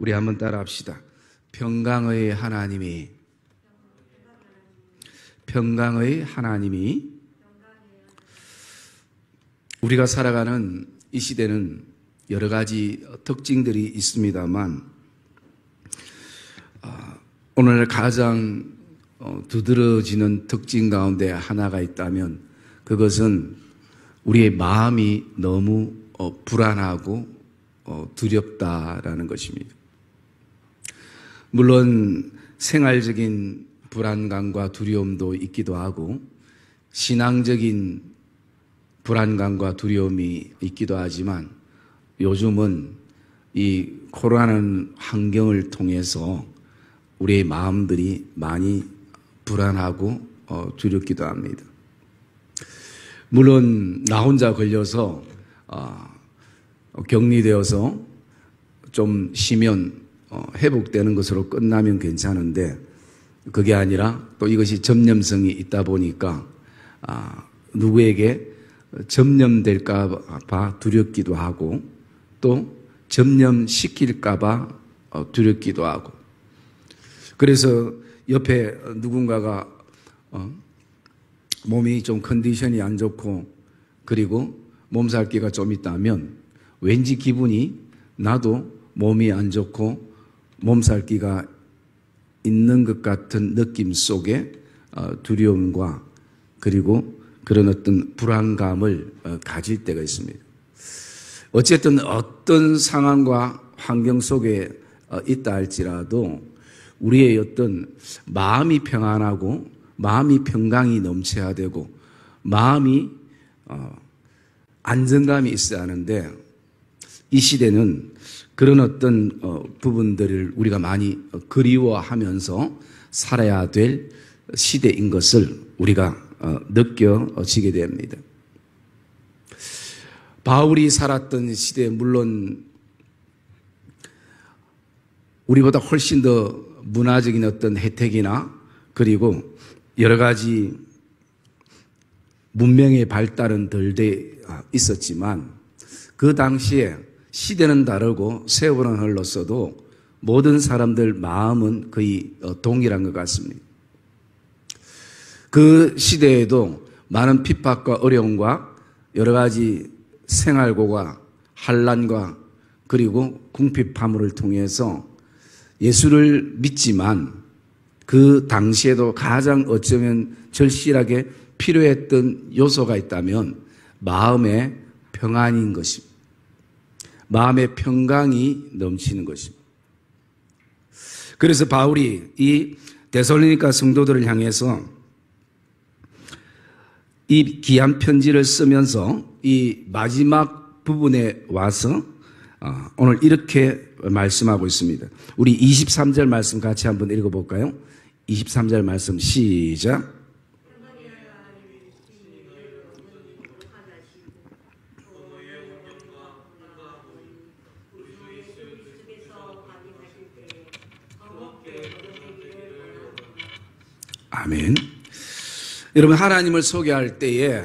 우리 한번 따라합시다. 평강의 하나님이 우리가 살아가는 이 시대는 여러 가지 특징들이 있습니다만 오늘 가장 두드러지는 특징 가운데 하나가 있다면 그것은 우리의 마음이 너무 불안하고 두렵다라는 것입니다. 물론 생활적인 불안감과 두려움도 있기도 하고 신앙적인 불안감과 두려움이 있기도 하지만 요즘은 이 코로나 환경을 통해서 우리의 마음들이 많이 불안하고 두렵기도 합니다. 물론 나 혼자 걸려서 격리되어서 좀 쉬면 회복되는 것으로 끝나면 괜찮은데 그게 아니라 또 이것이 전염성이 있다 보니까 누구에게 전염될까 봐 두렵기도 하고 또 전염시킬까 봐 두렵기도 하고 그래서 옆에 누군가가 몸이 좀 컨디션이 안 좋고 그리고 몸살기가 좀 있다면 왠지 기분이 나도 몸이 안 좋고 몸살기가 있는 것 같은 느낌 속에 두려움과 그리고 그런 어떤 불안감을 가질 때가 있습니다. 어쨌든 어떤 상황과 환경 속에 있다 할지라도 우리의 어떤 마음이 평안하고 마음이 평강이 넘쳐야 되고 마음이 안정감이 있어야 하는데 이 시대는 그런 어떤 부분들을 우리가 많이 그리워하면서 살아야 될 시대인 것을 우리가 느껴지게 됩니다. 바울이 살았던 시대 물론 우리보다 훨씬 더 문화적인 어떤 혜택이나 그리고 여러 가지 문명의 발달은 덜 돼 있었지만 그 당시에 시대는 다르고 세월은 흘렀어도 모든 사람들 마음은 거의 동일한 것 같습니다. 그 시대에도 많은 핍박과 어려움과 여러 가지 생활고가 환난과 그리고 궁핍함을 통해서 예수를 믿지만 그 당시에도 가장 어쩌면 절실하게 필요했던 요소가 있다면 마음의 평안인 것입니다. 마음의 평강이 넘치는 것입니다. 그래서 바울이 이 데살로니가 성도들을 향해서 이 귀한 편지를 쓰면서 이 마지막 부분에 와서 오늘 이렇게 말씀하고 있습니다. 우리 23절 말씀 같이 한번 읽어볼까요? 23절 말씀 시작. 아멘. 여러분 하나님을 소개할 때에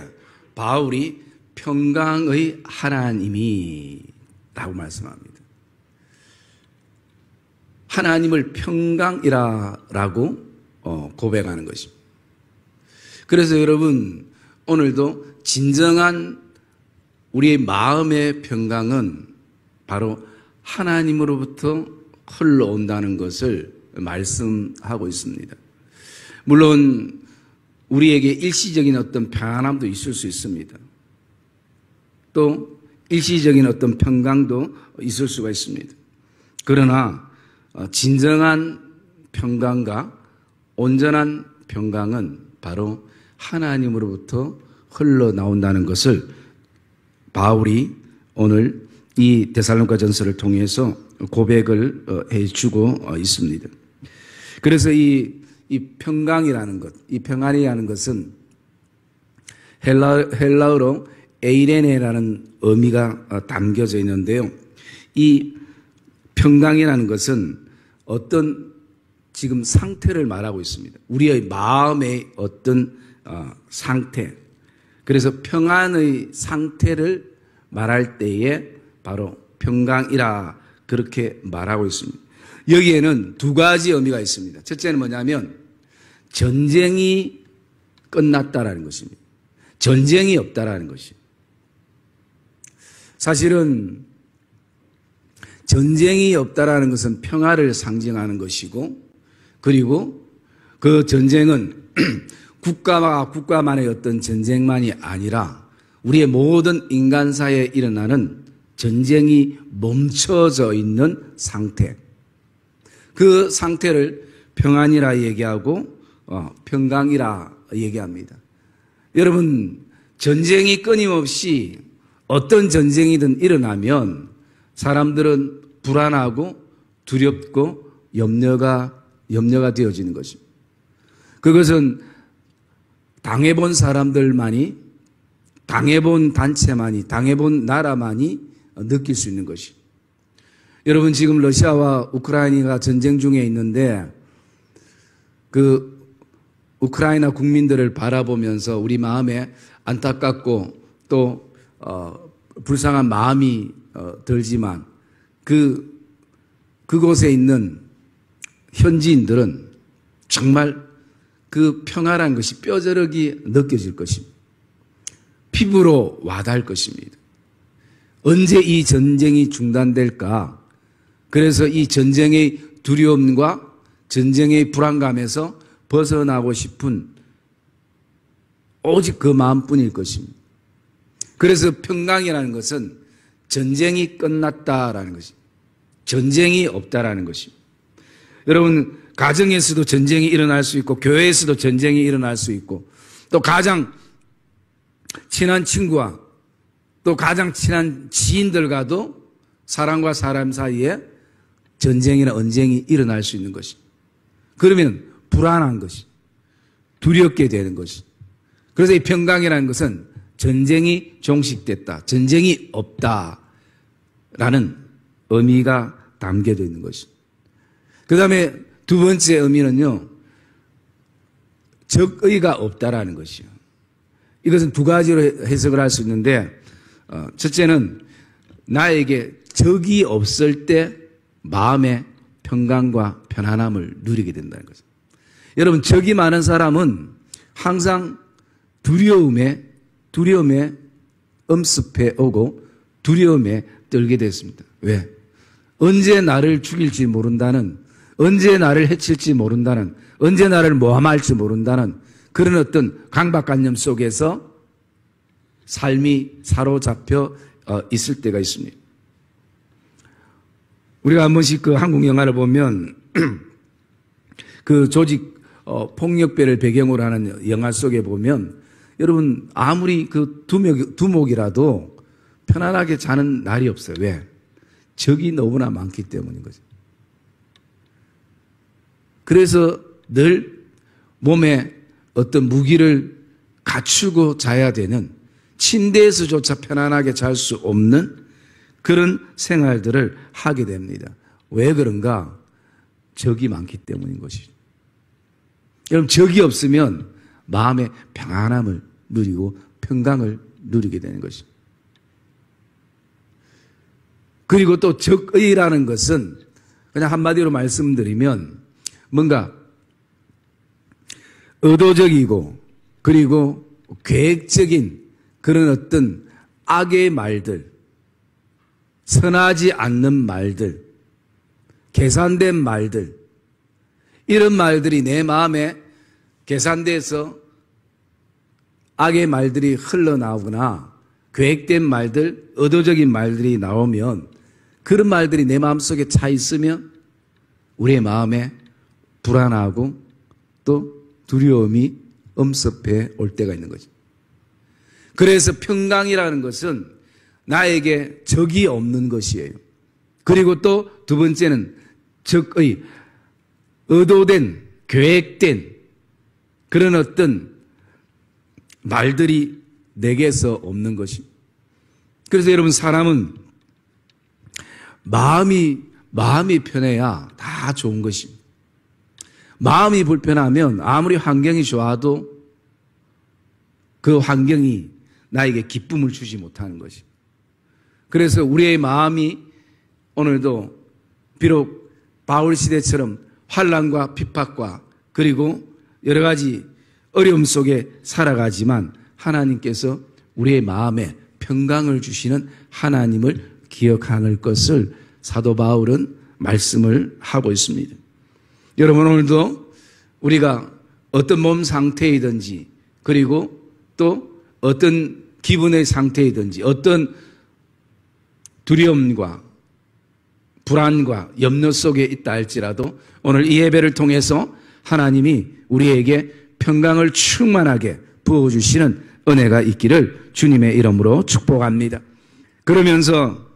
바울이 평강의 하나님이 라고 말씀합니다. 하나님을 평강이라고 고백하는 것입니다. 그래서 여러분 오늘도 진정한 우리의 마음의 평강은 바로 하나님으로부터 흘러온다는 것을 말씀하고 있습니다. 물론 우리에게 일시적인 어떤 평안함도 있을 수 있습니다. 또 일시적인 어떤 평강도 있을 수가 있습니다. 그러나 진정한 평강과 온전한 평강은 바로 하나님으로부터 흘러나온다는 것을 바울이 오늘 이 데살로니가 전서를 통해서 고백을 해주고 있습니다. 그래서 이 평강이라는 것, 이 평안이라는 것은 헬라어로 에이레네라는 의미가 담겨져 있는데요. 이 평강이라는 것은 어떤 지금 상태를 말하고 있습니다. 우리의 마음의 어떤 상태. 그래서 평안의 상태를 말할 때에 바로 평강이라 그렇게 말하고 있습니다. 여기에는 두 가지 의미가 있습니다. 첫째는 뭐냐면 전쟁이 끝났다라는 것입니다. 전쟁이 없다라는 것입니다. 사실은 전쟁이 없다라는 것은 평화를 상징하는 것이고, 그리고 그 전쟁은 국가와 국가만의 어떤 전쟁만이 아니라 우리의 모든 인간사회에 일어나는 전쟁이 멈춰져 있는 상태, 그 상태를 평안이라 얘기하고 평강이라 얘기합니다. 여러분, 전쟁이 끊임없이 어떤 전쟁이든 일어나면 사람들은 불안하고 두렵고 염려가 되어지는 것입니다. 그것은 당해본 사람들만이, 당해본 단체만이, 당해본 나라만이 느낄 수 있는 것입니다. 여러분, 지금 러시아와 우크라이나가 전쟁 중에 있는데 그 우크라이나 국민들을 바라보면서 우리 마음에 안타깝고 또 불쌍한 마음이 들지만 그곳에 있는 현지인들은 정말 그 평화라는 것이 뼈저리게 느껴질 것입니다. 피부로 와닿을 것입니다. 언제 이 전쟁이 중단될까? 그래서 이 전쟁의 두려움과 전쟁의 불안감에서 벗어나고 싶은 오직 그 마음뿐일 것입니다. 그래서 평강이라는 것은 전쟁이 끝났다라는 것입니다. 전쟁이 없다라는 것입니다. 여러분, 가정에서도 전쟁이 일어날 수 있고 교회에서도 전쟁이 일어날 수 있고 또 가장 친한 친구와 또 가장 친한 지인들과도 사람과 사람 사이에 전쟁이나 언쟁이 일어날 수 있는 것입니다. 그러면 불안한 것이, 두렵게 되는 것이. 그래서 이 평강이라는 것은 전쟁이 종식됐다, 전쟁이 없다라는 의미가 담겨져 있는 것입니다. 그 다음에 두 번째 의미는요, 적의가 없다라는 것이요. 이것은 두 가지로 해석을 할 수 있는데, 첫째는 나에게 적이 없을 때 마음의 평강과 편안함을 누리게 된다는 거죠. 여러분, 적이 많은 사람은 항상 두려움에 엄습해 오고 두려움에 떨게 됐습니다. 왜? 언제 나를 죽일지 모른다는, 언제 나를 해칠지 모른다는, 언제 나를 모함할지 모른다는 그런 어떤 강박관념 속에서 삶이 사로잡혀 있을 때가 있습니다. 우리가 한 번씩 그 한국 영화를 보면 그 조직 폭력배를 배경으로 하는 영화 속에 보면 여러분, 아무리 그 두목이라도 편안하게 자는 날이 없어요. 왜? 적이 너무나 많기 때문인 거죠. 그래서 늘 몸에 어떤 무기를 갖추고 자야 되는, 침대에서조차 편안하게 잘 수 없는 그런 생활들을 하게 됩니다. 왜 그런가? 적이 많기 때문인 것이죠. 여러분, 적이 없으면 마음의 평안함을 누리고 평강을 누리게 되는 것입니다. 그리고 또 적의라는 것은 그냥 한마디로 말씀드리면 뭔가 의도적이고 그리고 계획적인 그런 어떤 악의 말들, 선하지 않는 말들, 계산된 말들, 이런 말들이 내 마음에 계산돼서 악의 말들이 흘러나오거나 계획된 말들, 의도적인 말들이 나오면, 그런 말들이 내 마음속에 차 있으면 우리의 마음에 불안하고 또 두려움이 엄습해 올 때가 있는 거죠. 그래서 평강이라는 것은 나에게 적이 없는 것이에요. 그리고 또 두 번째는 적의, 의도된, 계획된 그런 어떤 말들이 내게서 없는 것입니다. 그래서 여러분, 사람은 마음이 편해야 다 좋은 것입니다. 마음이 불편하면 아무리 환경이 좋아도 그 환경이 나에게 기쁨을 주지 못하는 것입니다. 그래서 우리의 마음이 오늘도 비록 바울 시대처럼 환난과 핍박과 그리고 여러 가지 어려움 속에 살아가지만 하나님께서 우리의 마음에 평강을 주시는 하나님을 기억하는 것을 사도 바울은 말씀을 하고 있습니다. 여러분, 오늘도 우리가 어떤 몸 상태이든지 그리고 또 어떤 기분의 상태이든지 어떤 두려움과 불안과 염려 속에 있다 할지라도 오늘 이 예배를 통해서 하나님이 우리에게 평강을 충만하게 부어주시는 은혜가 있기를 주님의 이름으로 축복합니다. 그러면서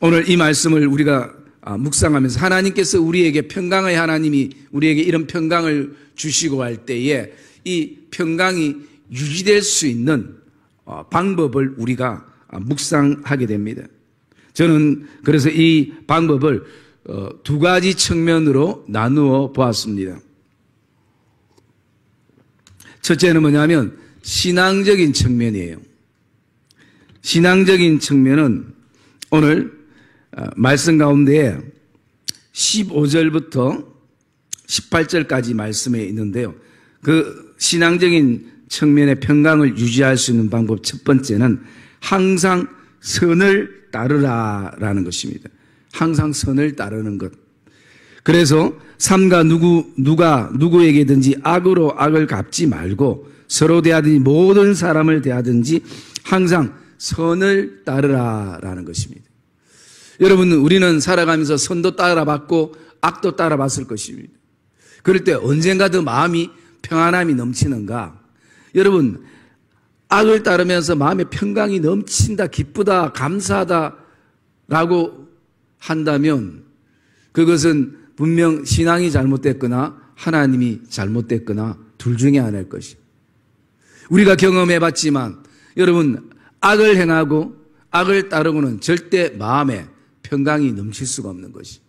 오늘 이 말씀을 우리가 묵상하면서 하나님께서 우리에게 평강의 하나님이 우리에게 이런 평강을 주시고 할 때에 이 평강이 유지될 수 있는 방법을 우리가 묵상하게 됩니다. 저는 그래서 이 방법을 두 가지 측면으로 나누어 보았습니다. 첫째는 뭐냐면 신앙적인 측면이에요. 신앙적인 측면은 오늘 말씀 가운데 15절부터 18절까지 말씀에 있는데요. 그 신앙적인 측면의 평강을 유지할 수 있는 방법 첫 번째는 항상 선을 따르라라는 것입니다. 항상 선을 따르는 것. 그래서 삼가 누가 누구에게든지 악으로 악을 갚지 말고 서로 대하든지 모든 사람을 대하든지 항상 선을 따르라라는 것입니다. 여러분, 우리는 살아가면서 선도 따라봤고 악도 따라봤을 것입니다. 그럴 때 언젠가 더 마음이 평안함이 넘치는가? 여러분, 악을 따르면서 마음에 평강이 넘친다, 기쁘다, 감사하다라고 한다면 그것은 분명 신앙이 잘못됐거나 하나님이 잘못됐거나 둘 중에 하나일 것입니다. 우리가 경험해봤지만 여러분, 악을 행하고 악을 따르고는 절대 마음에 평강이 넘칠 수가 없는 것이.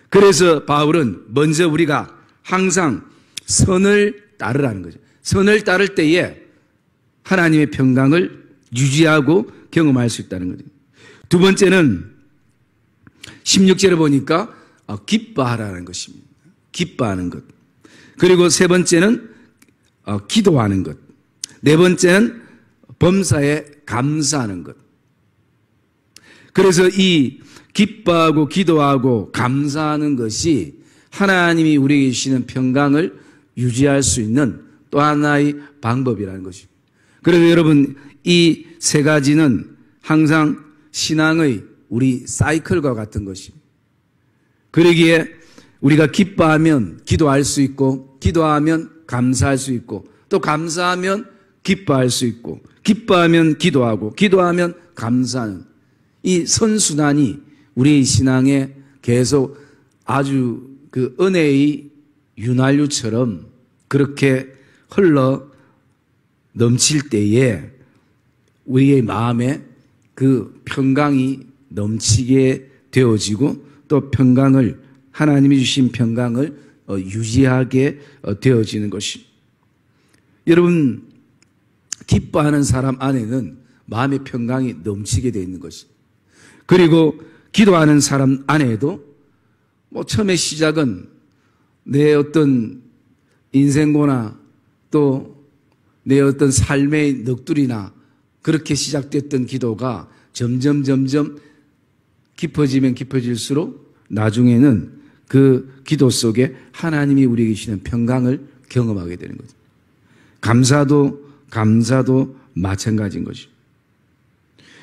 그래서 바울은 먼저 우리가 항상 선을 따르라는 거죠. 선을 따를 때에 하나님의 평강을 유지하고 경험할 수 있다는 거죠. 두 번째는 16절에 보니까 기뻐하라는 것입니다. 기뻐하는 것. 그리고 세 번째는 기도하는 것. 네 번째는 범사에 감사하는 것. 그래서 이 기뻐하고 기도하고 감사하는 것이 하나님이 우리에게 주시는 평강을 유지할 수 있는 또 하나의 방법이라는 것입니다. 그래서 여러분, 이 세 가지는 항상 신앙의 우리 사이클과 같은 것입니다. 그러기에 우리가 기뻐하면 기도할 수 있고 기도하면 감사할 수 있고 또 감사하면 기뻐할 수 있고 기뻐하면 기도하고 기도하면 감사하는 이 선순환이 우리의 신앙에 계속 아주 그 은혜의 윤활유처럼 그렇게 흘러 넘칠 때에 우리의 마음에 그 평강이 넘치게 되어지고 또 평강을 하나님이 주신 평강을 유지하게 되어지는 것입니다. 여러분, 기뻐하는 사람 안에는 마음의 평강이 넘치게 되어 있는 것입니다. 그리고 기도하는 사람 안에도 처음에 시작은 내 어떤 인생고나 또 내 어떤 삶의 넋두리나 그렇게 시작됐던 기도가 점점 깊어지면 깊어질수록 나중에는 그 기도 속에 하나님이 우리에게 주시는 평강을 경험하게 되는 거죠. 감사도 마찬가지인 것입니다.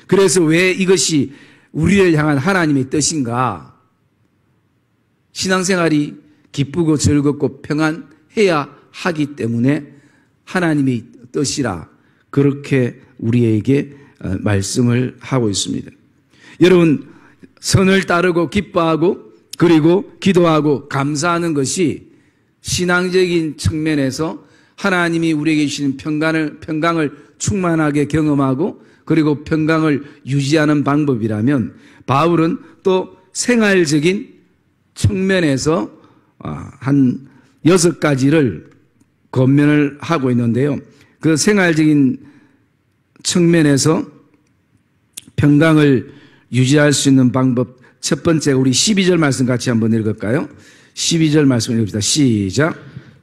그래서 왜 이것이 우리를 향한 하나님의 뜻인가? 신앙생활이 기쁘고 즐겁고 평안해야 하기 때문에 하나님의 뜻이라 그렇게 우리에게 말씀을 하고 있습니다. 여러분, 선을 따르고 기뻐하고 그리고 기도하고 감사하는 것이 신앙적인 측면에서 하나님이 우리에게 주시는 평강을 충만하게 경험하고 그리고 평강을 유지하는 방법이라면 바울은 또 생활적인 측면에서 한 6가지를 권면을 하고 있는데요. 그 생활적인 측면에서 평강을 유지할 수 있는 방법 첫 번째 우리 12절 말씀 같이 한번 읽을까요? 12절 말씀 읽읍시다. 시작.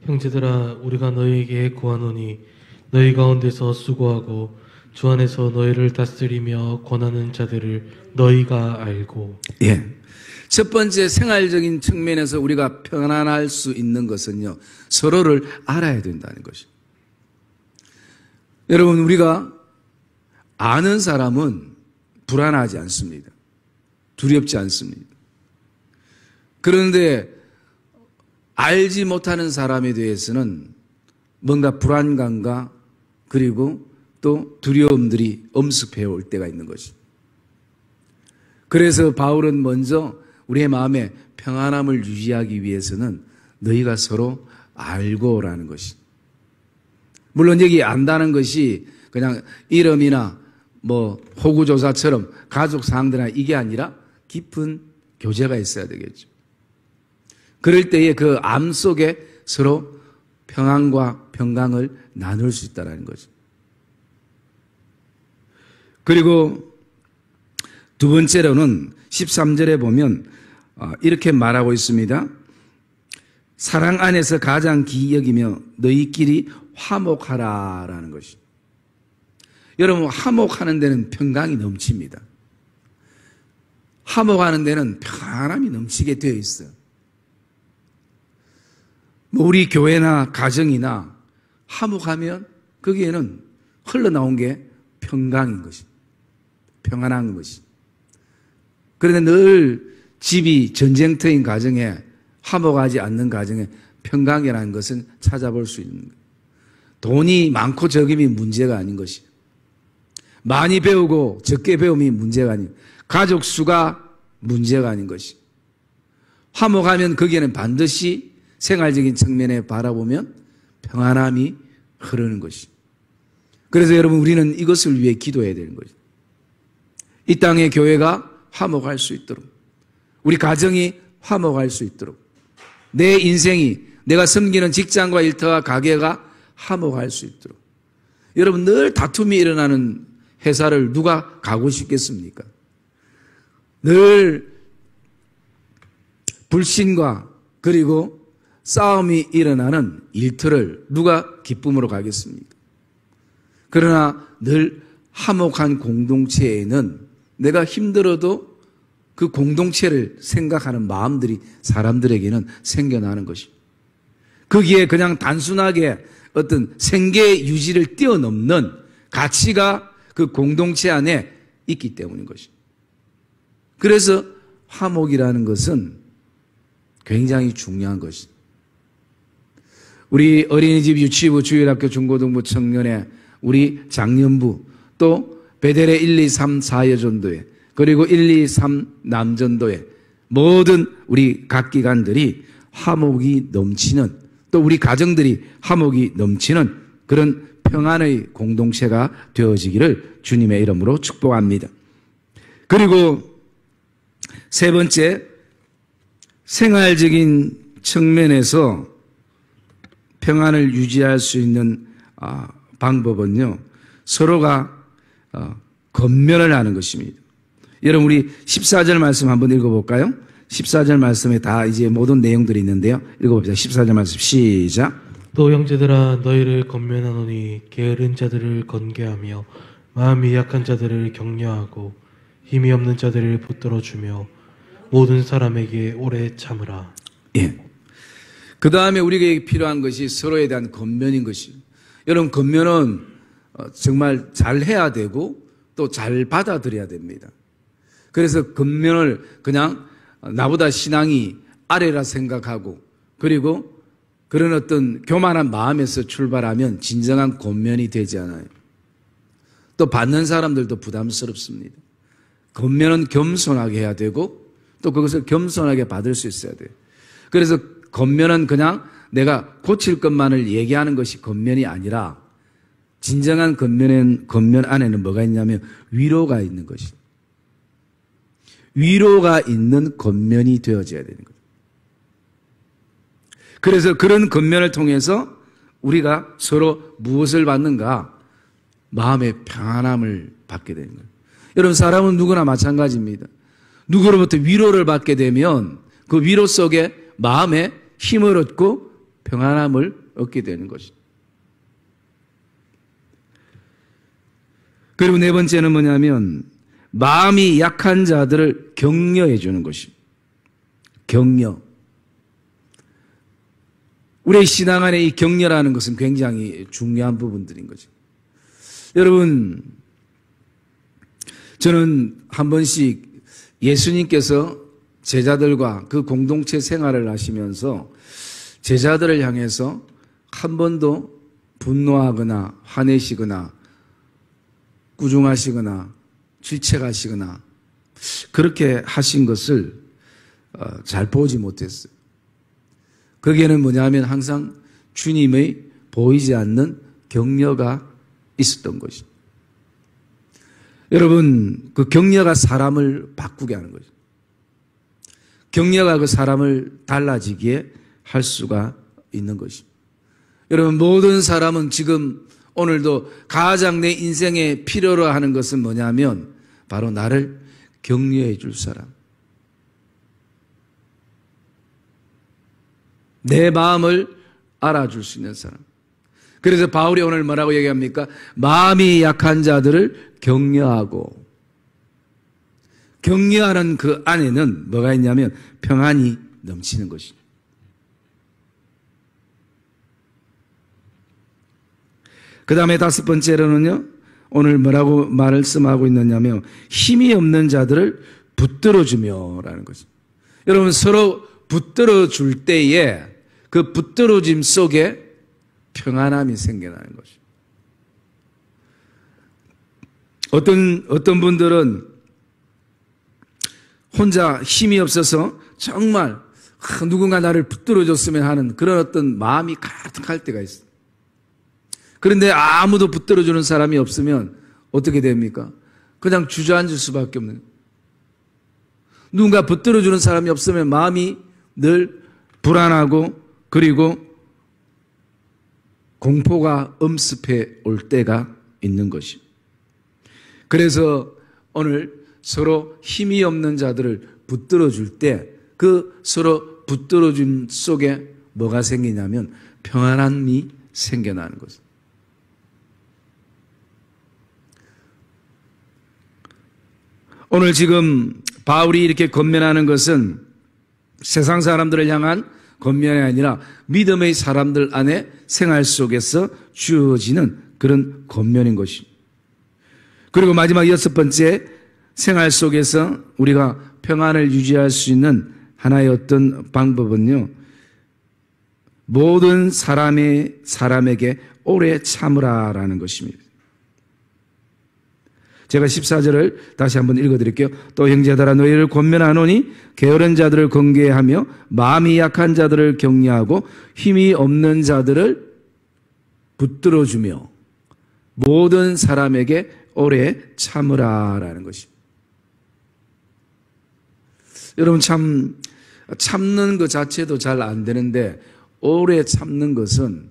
형제들아 우리가 너희에게 구하노니 너희 가운데서 수고하고 주 안에서 너희를 다스리며 권하는 자들을 너희가 알고. 예. 첫 번째 생활적인 측면에서 우리가 편안할 수 있는 것은요, 서로를 알아야 된다는 것이죠. 여러분, 우리가 아는 사람은 불안하지 않습니다. 두렵지 않습니다. 그런데 알지 못하는 사람에 대해서는 뭔가 불안감과 그리고 또 두려움들이 엄습해 올 때가 있는 것이죠. 그래서 바울은 먼저 우리의 마음에 평안함을 유지하기 위해서는 너희가 서로 알고라는 것이. 물론 여기 안다는 것이 그냥 이름이나 뭐 호구조사처럼 가족 사항들이나 이게 아니라 깊은 교제가 있어야 되겠죠. 그럴 때에 그 암 속에 서로 평안과 평강을 나눌 수 있다는 거죠. 그리고 두 번째로는 13절에 보면 이렇게 말하고 있습니다. 사랑 안에서 가장 기이 여기며 너희끼리 화목하라라는 것이. 여러분, 화목하는 데는 평강이 넘칩니다. 화목하는 데는 평안함이 넘치게 되어 있어요. 뭐 우리 교회나 가정이나 화목하면 거기에는 흘러나온 게 평강인 것이, 평안한 것이. 그런데 늘 집이 전쟁터인 가정에, 화목하지 않는 가정에 평강이라는 것은 찾아볼 수 있는 거예요. 돈이 많고 적음이 문제가 아닌 것이, 많이 배우고 적게 배움이 문제가 아닌, 가족 수가 문제가 아닌 것이. 화목하면 거기에는 반드시 생활적인 측면에 바라보면 평안함이 흐르는 것이. 그래서 여러분, 우리는 이것을 위해 기도해야 되는 거죠. 이 땅의 교회가 화목할 수 있도록, 우리 가정이 화목할 수 있도록, 내 인생이, 내가 섬기는 직장과 일터와 가게가 화목할 수 있도록. 여러분, 늘 다툼이 일어나는 회사를 누가 가고 싶겠습니까? 늘 불신과 그리고 싸움이 일어나는 일터를 누가 기쁨으로 가겠습니까? 그러나 늘 화목한 공동체에는 내가 힘들어도 그 공동체를 생각하는 마음들이 사람들에게는 생겨나는 것입니다. 거기에 그냥 단순하게 어떤 생계 유지를 뛰어넘는 가치가 그 공동체 안에 있기 때문인 것입니다. 그래서 화목이라는 것은 굉장히 중요한 것입니다. 우리 어린이집, 유치부, 주일학교, 중고등부, 청년회, 우리 장년부, 또 베델의 1, 2, 3, 4여전도회, 그리고 1, 2, 3 남전도회, 모든 우리 각 기관들이 화목이 넘치는, 또 우리 가정들이 화목이 넘치는 그런 평안의 공동체가 되어지기를 주님의 이름으로 축복합니다. 그리고 세 번째, 생활적인 측면에서 평안을 유지할 수 있는 방법은요, 서로가 권면을 하는 것입니다. 여러분, 우리 14절 말씀 한번 읽어볼까요? 14절 말씀에 다 이제 모든 내용들이 있는데요. 읽어봅시다. 14절 말씀 시작. 또 형제들아 너희를 권면하노니 게으른 자들을 건개하며 마음이 약한 자들을 격려하고 힘이 없는 자들을 붙들어주며 모든 사람에게 오래 참으라. 예. 그 다음에 우리에게 필요한 것이 서로에 대한 권면인 것입니다. 여러분, 권면은 정말 잘 해야 되고 또 잘 받아들여야 됩니다. 그래서 권면을 그냥 나보다 신앙이 아래라 생각하고 그리고 그런 어떤 교만한 마음에서 출발하면 진정한 권면이 되지 않아요. 또 받는 사람들도 부담스럽습니다. 권면은 겸손하게 해야 되고 또 그것을 겸손하게 받을 수 있어야 돼요. 그래서 권면은 그냥 내가 고칠 것만을 얘기하는 것이 권면이 아니라 진정한 권면 안에는 뭐가 있냐면 위로가 있는 것이. 위로가 있는 권면이 되어져야 되는 거죠. 그래서 그런 권면을 통해서 우리가 서로 무엇을 받는가? 마음의 평안함을 받게 되는 거예요. 여러분, 사람은 누구나 마찬가지입니다. 누구로부터 위로를 받게 되면 그 위로 속에 마음에 힘을 얻고 평안함을 얻게 되는 것입니다. 그리고 네 번째는 뭐냐면 마음이 약한 자들을 격려해 주는 것입니다. 격려. 우리의 신앙 안에 이 격려라는 것은 굉장히 중요한 부분들인 거죠. 여러분, 저는 한 번씩 예수님께서 제자들과 그 공동체 생활을 하시면서 제자들을 향해서 한 번도 분노하거나 화내시거나 꾸중하시거나 질책하시거나 그렇게 하신 것을 잘 보지 못했어요. 거기에는 뭐냐면 항상 주님의 보이지 않는 격려가 있었던 것입니다. 여러분, 그 격려가 사람을 바꾸게 하는 거죠. 격려가 그 사람을 달라지게 할 수가 있는 것입니다. 여러분, 모든 사람은 지금 오늘도 가장 내 인생에 필요로 하는 것은 뭐냐면 바로 나를 격려해 줄 사람. 내 마음을 알아줄 수 있는 사람. 그래서 바울이 오늘 뭐라고 얘기합니까? 마음이 약한 자들을 격려하고, 격려하는 그 안에는 뭐가 있냐면 평안이 넘치는 것입니다. 그 다음에 다섯 번째로는요, 오늘 뭐라고 말씀하고 있느냐면 힘이 없는 자들을 붙들어주며 라는 거죠. 여러분, 서로 붙들어줄 때에 그 붙들어짐 속에 평안함이 생겨나는 것이죠. 어떤 분들은 혼자 힘이 없어서 정말 누군가 나를 붙들어줬으면 하는 그런 어떤 마음이 가득할 때가 있어요. 그런데 아무도 붙들어주는 사람이 없으면 어떻게 됩니까? 그냥 주저앉을 수밖에 없는 거예요. 누군가 붙들어주는 사람이 없으면 마음이 늘 불안하고 그리고 공포가 엄습해 올 때가 있는 것입니다. 그래서 오늘 서로 힘이 없는 자들을 붙들어줄 때 그 서로 붙들어줌 속에 뭐가 생기냐면 평안함이 생겨나는 것입니다. 오늘 지금 바울이 이렇게 권면하는 것은 세상 사람들을 향한 권면이 아니라 믿음의 사람들 안에 생활 속에서 주어지는 그런 권면인 것입니다. 그리고 마지막 여섯 번째, 생활 속에서 우리가 평안을 유지할 수 있는 하나의 어떤 방법은요, 모든 사람에게 오래 참으라라는 것입니다. 제가 14절을 다시 한번 읽어드릴게요. 또 형제들아, 너희를 권면하노니 게으른 자들을 권계하며 마음이 약한 자들을 격려하고 힘이 없는 자들을 붙들어주며 모든 사람에게 오래 참으라라는 것입니다. 여러분, 참는 것 자체도 잘 안 되는데 오래 참는 것은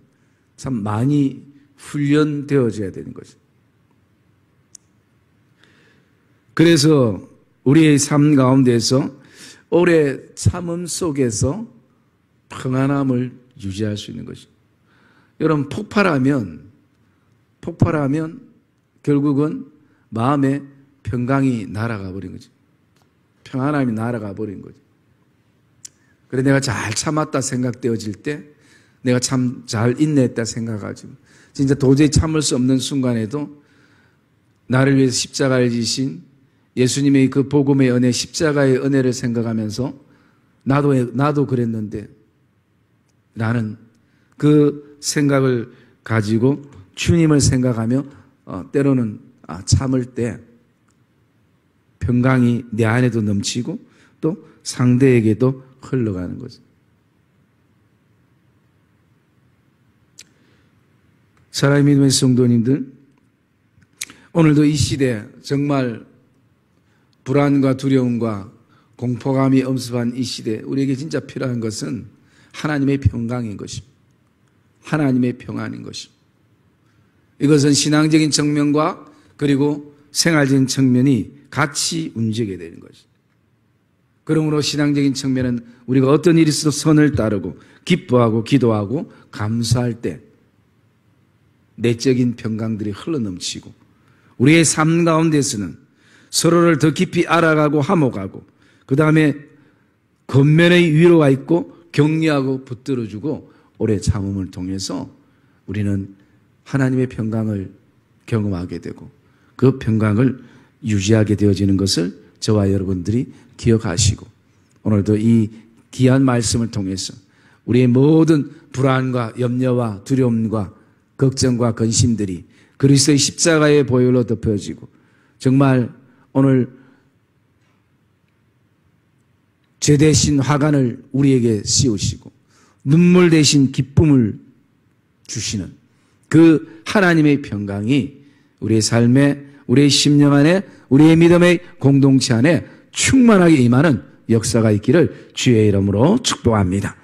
참 많이 훈련되어져야 되는 거죠. 그래서 우리의 삶 가운데서 오래 참음 속에서 평안함을 유지할 수 있는 것입니다. 여러분, 폭발하면 결국은 마음의 평강이 날아가 버린 거죠. 평안함이 날아가 버린 거죠. 그래, 내가 잘 참았다 생각되어질 때, 내가 참 잘 인내했다 생각하지만 진짜 도저히 참을 수 없는 순간에도 나를 위해서 십자가를 지신 예수님의 그 복음의 은혜, 십자가의 은혜를 생각하면서 나도 그랬는데 나는 그 생각을 가지고 주님을 생각하며 때로는 참을 때 평강이 내 안에도 넘치고 또 상대에게도 흘러가는 거죠. 사랑의 믿음의 성도님들, 오늘도 이 시대 정말 불안과 두려움과 공포감이 엄습한 이 시대, 우리에게 진짜 필요한 것은 하나님의 평강인 것입니다. 하나님의 평안인 것입니다. 이것은 신앙적인 측면과 그리고 생활적인 측면이 같이 움직여야 되는 것입니다. 그러므로 신앙적인 측면은 우리가 어떤 일이 있어도 선을 따르고 기뻐하고 기도하고 감사할 때 내적인 평강들이 흘러넘치고 우리의 삶 가운데서는 서로를 더 깊이 알아가고 화목하고 그 다음에 겉면의 위로가 있고 격려하고 붙들어주고 오래 참음을 통해서 우리는 하나님의 평강을 경험하게 되고 그 평강을 유지하게 되어지는 것을 저와 여러분들이 기억하시고 오늘도 이 귀한 말씀을 통해서 우리의 모든 불안과 염려와 두려움과 걱정과 근심들이 그리스도의 십자가의 보혈로 덮여지고 정말 오늘 죄 대신 화관을 우리에게 씌우시고 눈물 대신 기쁨을 주시는 그 하나님의 평강이 우리의 삶에 우리의 심령 안에 우리의 믿음의 공동체 안에 충만하게 임하는 역사가 있기를 주의 이름으로 축복합니다.